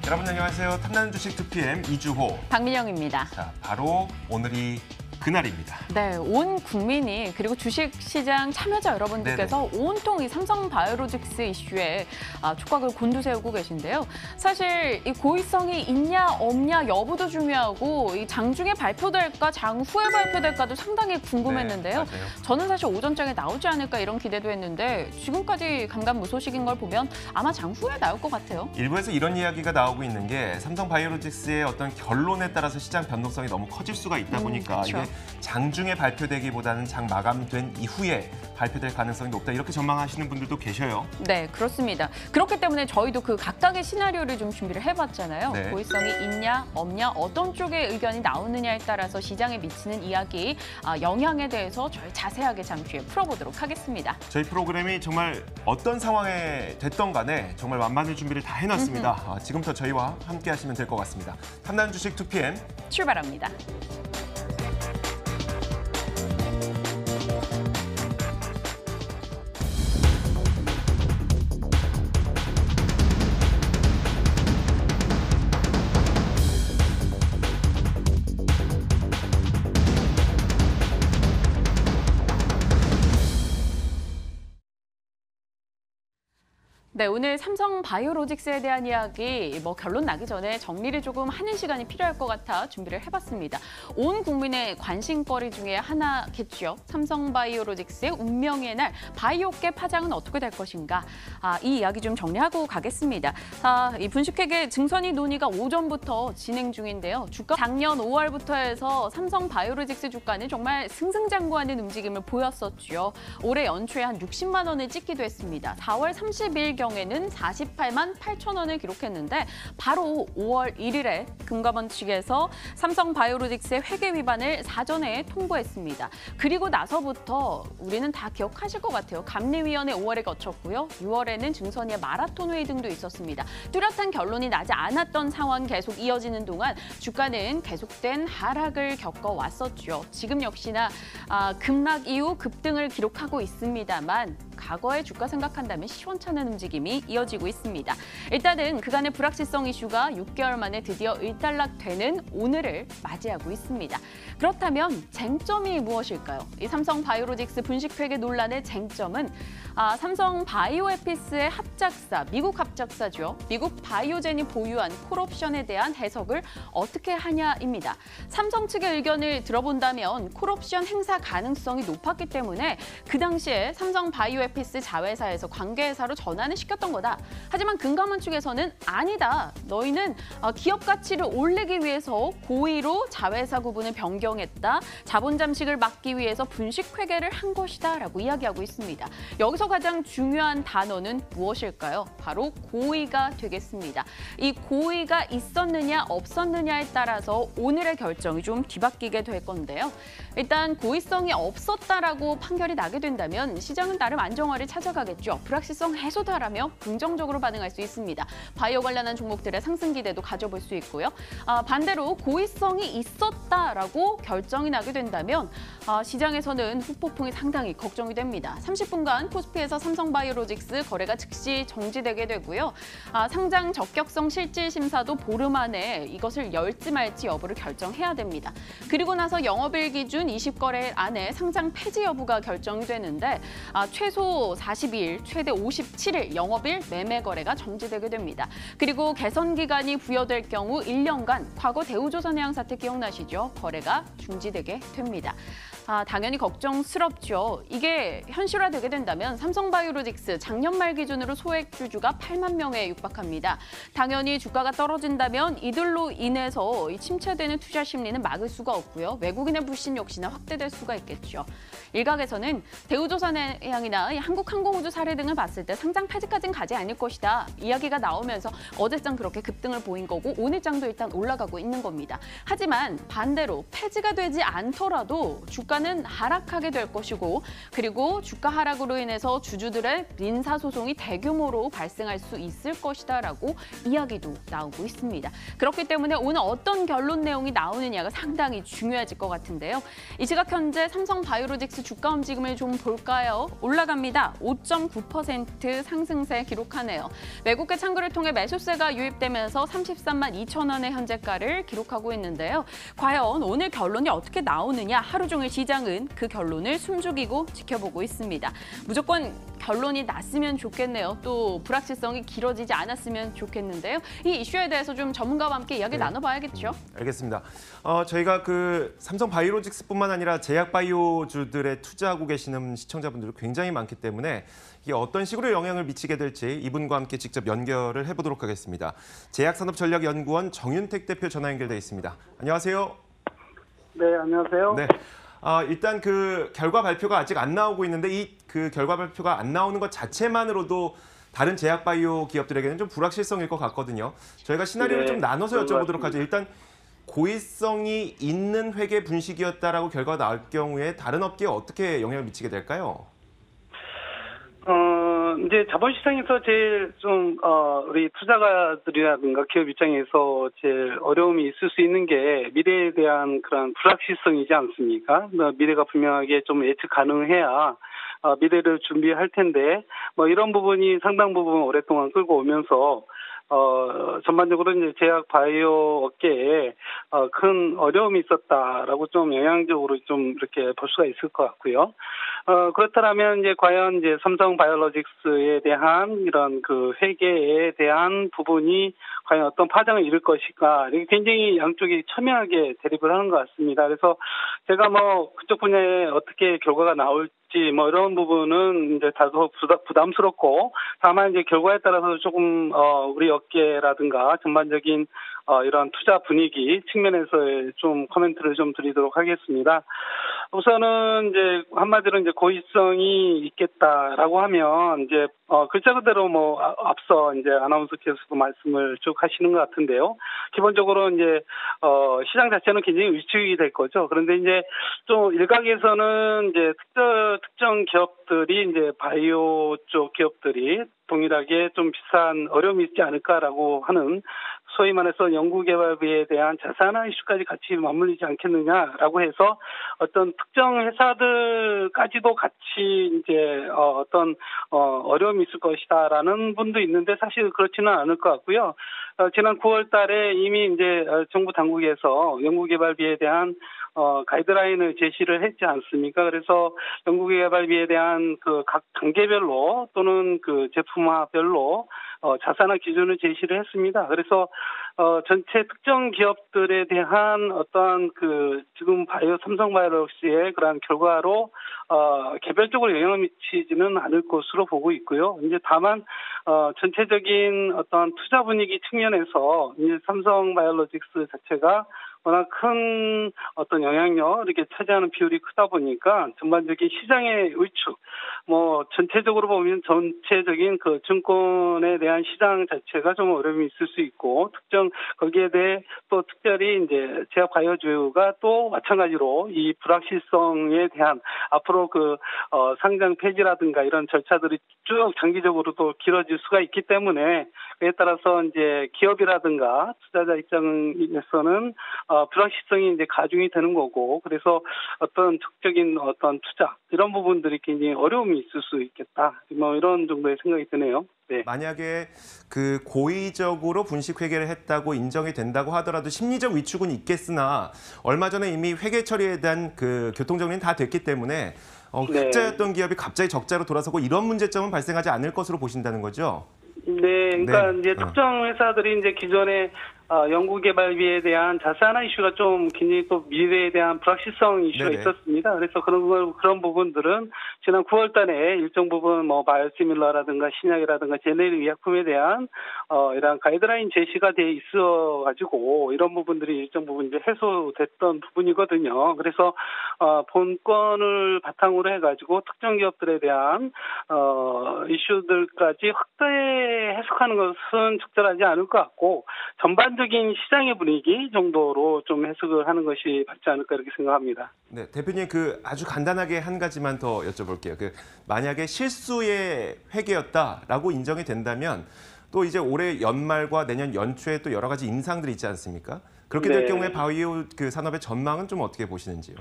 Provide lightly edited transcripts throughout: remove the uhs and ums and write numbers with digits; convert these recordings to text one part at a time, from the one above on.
여러분 안녕하세요. 탐나는 주식 2PM 이주호. 박민영입니다. 자, 바로 오늘이 그날입니다. 네, 온 국민이 그리고 주식시장 참여자 여러분들께서 온통 이 삼성바이오로직스 이슈에 촉각을 곤두세우고 계신데요. 사실 이 고의성이 있냐 없냐 여부도 중요하고 이 장중에 발표될까 장후에 발표될까도 상당히 궁금했는데요. 네, 맞아요. 저는 사실 오전장에 나오지 않을까 이런 기대도 했는데 지금까지 감감무소식인 걸 보면 아마 장후에 나올 것 같아요. 일부에서 이런 이야기가 나오고 있는 게 삼성바이오로직스의 어떤 결론에 따라서 시장 변동성이 너무 커질 수가 있다 보니까 그렇죠. 이게 장중에 발표되기보다는 장 마감된 이후에 발표될 가능성이 높다. 이렇게 전망하시는 분들도 계셔요. 네, 그렇습니다. 그렇기 때문에 저희도 그 각각의 시나리오를 좀 준비를 해봤잖아요. 네. 고의성이 있냐, 없냐, 어떤 쪽의 의견이 나오느냐에 따라서 시장에 미치는 이야기, 영향에 대해서 저희 자세하게 잠시 후에 풀어보도록 하겠습니다. 저희 프로그램이 정말 어떤 상황에 됐던 간에 정말 만반의 준비를 다 해놨습니다. 지금부터 저희와 함께 하시면 될 것 같습니다. 탐나는 주식 2PM 출발합니다. 네, 오늘 삼성바이오로직스에 대한 이야기 결론 나기 전에 정리를 조금 하는 시간이 필요할 것 같아 준비를 해봤습니다. 온 국민의 관심거리 중에 하나겠죠. 삼성바이오로직스의 운명의 날, 바이오계 파장은 어떻게 될 것인가. 이 이야기 좀 정리하고 가겠습니다. 이 분식회계 증선이 논의가 오전부터 진행 중인데요. 주가 작년 5월부터 해서 삼성바이오로직스 주가는 정말 승승장구하는 움직임을 보였었죠. 올해 연초에 한 60만 원을 찍기도 했습니다. 4월 30일 경에는 48만 8천 원을 기록했는데 바로 5월 1일에 금감원 측에서 삼성바이오로직스의 회계 위반을 사전에 통보했습니다. 그리고 나서부터 우리는 다 기억하실 것 같아요. 감리위원회 5월에 거쳤고요. 6월에는 증선위의 마라톤 회의 등도 있었습니다. 뚜렷한 결론이 나지 않았던 상황 계속 이어지는 동안 주가는 계속된 하락을 겪어왔었죠. 지금 역시나 급락 이후 급등을 기록하고 있습니다만 과거의 주가 생각한다면 시원찮은 움직임이 이어지고 있습니다. 일단은 그간의 불확실성 이슈가 6개월 만에 드디어 일단락되는 오늘을 맞이하고 있습니다. 그렇다면 쟁점이 무엇일까요? 이 삼성바이오로직스 분식회계 논란의 쟁점은 삼성바이오에피스의 합작사, 미국 합작사죠. 미국 바이오젠이 보유한 콜옵션에 대한 해석을 어떻게 하냐입니다. 삼성 측의 의견을 들어본다면 콜옵션 행사 가능성이 높았기 때문에 그 당시에 삼성바이오에피스 자회사에서 관계회사로 전환을 시켰던 거다. 하지만 금감원 측에서는 아니다. 너희는 기업 가치를 올리기 위해서 고의로 자회사 구분을 변경했다. 자본 잠식을 막기 위해서 분식회계를 한 것이다. 라고 이야기하고 있습니다. 여기서 가장 중요한 단어는 무엇일까요? 바로 고의가 되겠습니다. 이 고의가 있었느냐 없었느냐에 따라서 오늘의 결정이 좀 뒤바뀌게 될 건데요. 일단 고의성이 없었다라고 판결이 나게 된다면 시장은 나름 안정화를 찾아가겠죠. 불확실성 해소도 하라며 긍정적으로 반응할 수 있습니다. 바이오 관련한 종목들의 상승 기대도 가져볼 수 있고요. 반대로 고의성이 있었다라고 결정이 나게 된다면 시장에서는 후폭풍이 상당히 걱정이 됩니다. 30분간 코스피에서 삼성바이오로직스 거래가 즉시 정지되게 되고요. 상장 적격성 실질 심사도 보름 안에 이것을 열지 말지 여부를 결정해야 됩니다. 그리고 나서 영업일 기준 20거래 안에 상장 폐지 여부가 결정이 되는데 최소 42일, 최대 57일 영업일 매매 거래가 정지되게 됩니다. 그리고 개선 기간이 부여될 경우 1년간 과거 대우조선해양 사태 기억나시죠? 거래가 중지되게 됩니다. 당연히 걱정스럽죠. 이게 현실화되게 된다면 삼성바이오로직스 작년 말 기준으로 소액 주주가 8만 명에 육박합니다. 당연히 주가가 떨어진다면 이들로 인해서 침체되는 투자 심리는 막을 수가 없고요. 외국인의 불신 역시나 확대될 수가 있겠죠. 일각에서는 대우조선해양이나 한국항공우주 사례 등을 봤을 때 상장 폐지까지는 가지 않을 것이다. 이야기가 나오면서 어제장 그렇게 급등을 보인 거고 오늘장도 일단 올라가고 있는 겁니다. 하지만 반대로 폐지가 되지 않더라도 주가 주가는 하락하게 될 것이고 그리고 주가 하락으로 인해서 주주들의 민사소송이 대규모로 발생할 수 있을 것이다라고 이야기도 나오고 있습니다. 그렇기 때문에 오늘 어떤 결론 내용이 나오느냐가 상당히 중요해질 것 같은데요. 이 시각 현재 삼성바이오로직스 주가 움직임을 좀 볼까요? 올라갑니다. 5.9% 상승세 기록하네요. 외국계 창구를 통해 매수세가 유입되면서 33만 2천 원의 현재가를 기록하고 있는데요. 과연 오늘 결론이 어떻게 나오느냐 하루 종일 시장은 그 결론을 숨죽이고 지켜보고 있습니다. 무조건 결론이 났으면 좋겠네요. 또 불확실성이 길어지지 않았으면 좋겠는데요. 이 이슈에 대해서 좀 전문가와 함께 이야기 나눠봐야겠죠. 알겠습니다. 저희가 그 삼성바이오로직스뿐만 아니라 제약바이오주들에 투자하고 계시는 시청자분들이 굉장히 많기 때문에 이게 어떤 식으로 영향을 미치게 될지 이분과 함께 직접 연결을 해보도록 하겠습니다. 제약산업전략연구원 정윤택 대표 전화 연결돼 있습니다. 안녕하세요. 네, 안녕하세요. 네. 일단 그 결과 발표가 아직 안 나오고 있는데 이 그 결과 발표가 안 나오는 것 자체만으로도 다른 제약바이오 기업들에게는 좀 불확실성일 것 같거든요. 저희가 시나리오를 좀 나눠서 여쭤보도록 하죠. 일단 고의성이 있는 회계 분식이었다라고 결과가 나올 경우에 다른 업계에 어떻게 영향을 미치게 될까요? 이제 자본시장에서 제일 좀, 우리 투자가들이라든가 기업 입장에서 제일 어려움이 있을 수 있는 게 미래에 대한 그런 불확실성이지 않습니까? 미래가 분명하게 좀 예측 가능해야 미래를 준비할 텐데, 이런 부분이 상당 부분 오랫동안 끌고 오면서, 전반적으로 이제 제약 바이오 업계에 큰 어려움이 있었다라고 좀 영향적으로 좀 이렇게 볼 수가 있을 것 같고요. 그렇다면 이제 과연 이제 삼성 바이오로직스에 대한 이런 그 회계에 대한 부분이 과연 어떤 파장을 이룰 것인가, 이게 굉장히 양쪽이 첨예하게 대립을 하는 것 같습니다. 그래서 제가 그쪽 분야에 어떻게 결과가 나올지 이런 부분은 이제 다소 부담스럽고, 다만 이제 결과에 따라서 조금 우리 업계라든가 전반적인 이런 투자 분위기 측면에서 좀 코멘트를 좀 드리도록 하겠습니다. 우선은 이제 한마디로 이제 고의성이 있겠다라고 하면 이제 글자 그대로 앞서 이제 아나운서께서도 말씀을 쭉 하시는 것 같은데요. 기본적으로 이제 시장 자체는 굉장히 위축이 될 거죠. 그런데 이제 좀 일각에서는 이제 특정 기업들이 이제 바이오 쪽 기업들이 동일하게 좀 비슷한 어려움이 있지 않을까라고 하는 소위 말해서 연구개발비에 대한 자산화 이슈까지 같이 맞물리지 않겠느냐라고 해서 어떤 특정 회사들까지도 같이 이제 어떤 어려움이 있을 것이다라는 분도 있는데 사실 그렇지는 않을 것 같고요. 지난 9월 달에 이미 이제 정부 당국에서 연구개발비에 대한 가이드라인을 제시를 했지 않습니까? 그래서 연구개발비에 대한 그 각 단계별로 또는 그 제품화별로 자산화 기준을 제시를 했습니다. 그래서 전체 특정 기업들에 대한 어떠한 그 지금 삼성바이오로직스의 그러한 결과로 개별적으로 영향을 미치지는 않을 것으로 보고 있고요. 이제 다만 전체적인 어떤 투자 분위기 측면에서 이제 삼성바이오로직스 자체가 워낙 큰 어떤 영향력 이렇게 차지하는 비율이 크다 보니까 전반적인 시장의 위축, 전체적으로 보면 전체적인 그 증권에 대한 시장 자체가 좀 어려움이 있을 수 있고, 거기에 대해 또 특별히 이제 제약 바이오주가 또 마찬가지로 이 불확실성에 대한 앞으로 그 상장 폐지라든가 이런 절차들이 쭉 장기적으로 또 길어질 수가 있기 때문에 그에 따라서 이제 기업이라든가 투자자 입장에서는 불확실성이 이제 가중이 되는 거고, 그래서 어떤 적적인 어떤 투자 이런 부분들이 굉장히 어려움이 있을 수 있겠다. 이런 정도의 생각이 드네요. 네. 만약에 그 고의적으로 분식 회계를 했다고 인정이 된다고 하더라도 심리적 위축은 있겠으나 얼마 전에 이미 회계 처리에 대한 그 교통 정리는 다 됐기 때문에 흑자였던 기업이 갑자기 적자로 돌아서고 이런 문제점은 발생하지 않을 것으로 보신다는 거죠? 네, 그러니까 네. 이제 특정 회사들이 이제 기존에 연구개발비에 대한 자산화 이슈가 좀 굉장히 또 미래에 대한 불확실성 이슈가 네네. 있었습니다. 그래서 그런 부분들은 지난 9월 달에 일정 부분 바이오시밀러라든가 신약이라든가 제네릭 의약품에 대한 이런 가이드라인 제시가 돼 있어 가지고 이런 부분들이 일정 부분 이제 해소됐던 부분이거든요. 그래서 본건을 바탕으로 해 가지고 특정 기업들에 대한 이슈들까지 확대 해석하는 것은 적절하지 않을 것 같고, 전반적인 전반적인 시장의 분위기 정도로 좀 해석을 하는 것이 맞지 않을까 이렇게 생각합니다. 네, 대표님 그 아주 간단하게 한 가지만 더 여쭤볼게요. 그 만약에 실수의 회계였다라고 인정이 된다면 또 이제 올해 연말과 내년 연초에 또 여러 가지 인상들이 있지 않습니까? 그렇게 될 네. 경우에 바이오 그 산업의 전망은 좀 어떻게 보시는지요?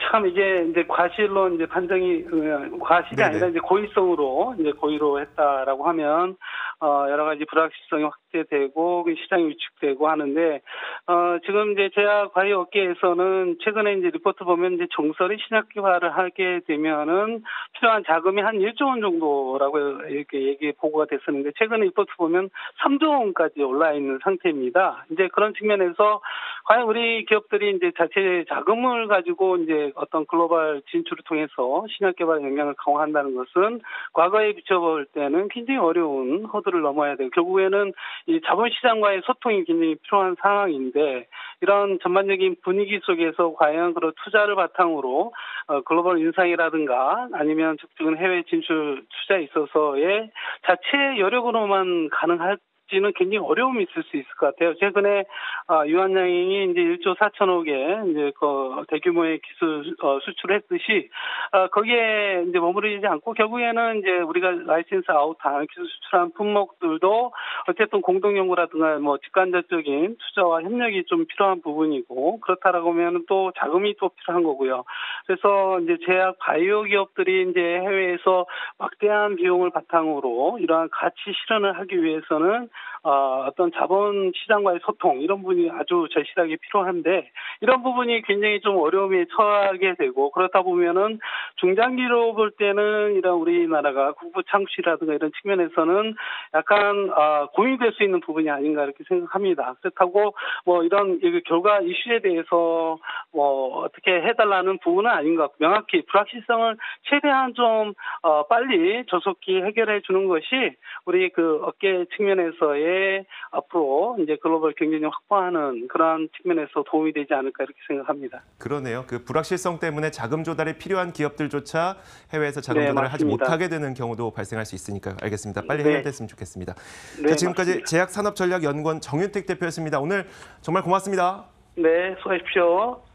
참 이게 이제 과실로 이제 판정이 과실이 네네. 아니라 이제 고의성으로 이제 고의로 했다라고 하면 여러 가지 불확실성이 확대되고 시장이 위축되고 하는데 지금 이제 제약 바이오 업계에서는 최근에 이제 리포트 보면 이제 정설이 신약화를 하게 되면은 필요한 자금이 한 1조 원 정도라고 이렇게 얘기 보고가 됐었는데 최근에 리포트 보면 3조 원까지 올라 있는 상태입니다. 이제 그런 측면에서 과연 우리 기업들이 이제 자체 자금을 가지고 이제 어떤 글로벌 진출을 통해서 신약 개발 역량을 강화한다는 것은 과거에 비춰볼 때는 굉장히 어려운 허들을 넘어야 되고 결국에는 이 자본시장과의 소통이 굉장히 필요한 상황인데 이런 전반적인 분위기 속에서 과연 그런 투자를 바탕으로 글로벌 인상이라든가 아니면 적극적인 해외 진출 투자에 있어서의 자체 여력으로만 가능할 지는 굉장히 어려움이 있을 수 있을 것 같아요. 최근에 유한양행이 이제 1조 4천억에 이제 그 대규모의 기술 수출했듯이 거기에 이제 머무르지 않고 결국에는 이제 우리가 라이센스 아웃한 기술 수출한 품목들도 어쨌든 공동 연구라든가 뭐 직간접적인 투자와 협력이 좀 필요한 부분이고 그렇다라고 하면 또 자금이 또 필요한 거고요. 그래서 이제 제약 바이오 기업들이 이제 해외에서 막대한 비용을 바탕으로 이러한 가치 실현을 하기 위해서는 어떤 자본 시장과의 소통 이런 부분이 아주 절실하게 필요한데 이런 부분이 굉장히 좀 어려움에 처하게 되고 그렇다 보면은 중장기로 볼 때는 이런 우리나라가 국부 창출이라든가 이런 측면에서는 약간 고민될 수 있는 부분이 아닌가 이렇게 생각합니다. 그렇다고 뭐 이런 결과 이슈에 대해서 뭐 어떻게 해달라는 부분은 아닌 것 같고 명확히 불확실성을 최대한 좀 빨리 조속히 해결해 주는 것이 우리 그 업계 측면에서의 앞으로 이제 글로벌 경쟁력 확보하는 그러한 측면에서 도움이 되지 않을까 이렇게 생각합니다. 그러네요. 그 불확실성 때문에 자금 조달이 필요한 기업들조차 해외에서 자금 네, 조달을 하지 맞습니다. 못하게 되는 경우도 발생할 수 있으니까요. 알겠습니다. 빨리 네. 해결됐으면 좋겠습니다. 네, 자, 지금까지 맞습니다. 제약산업전략연구원 정윤택 대표였습니다. 오늘 정말 고맙습니다. 네, 수고하십시오.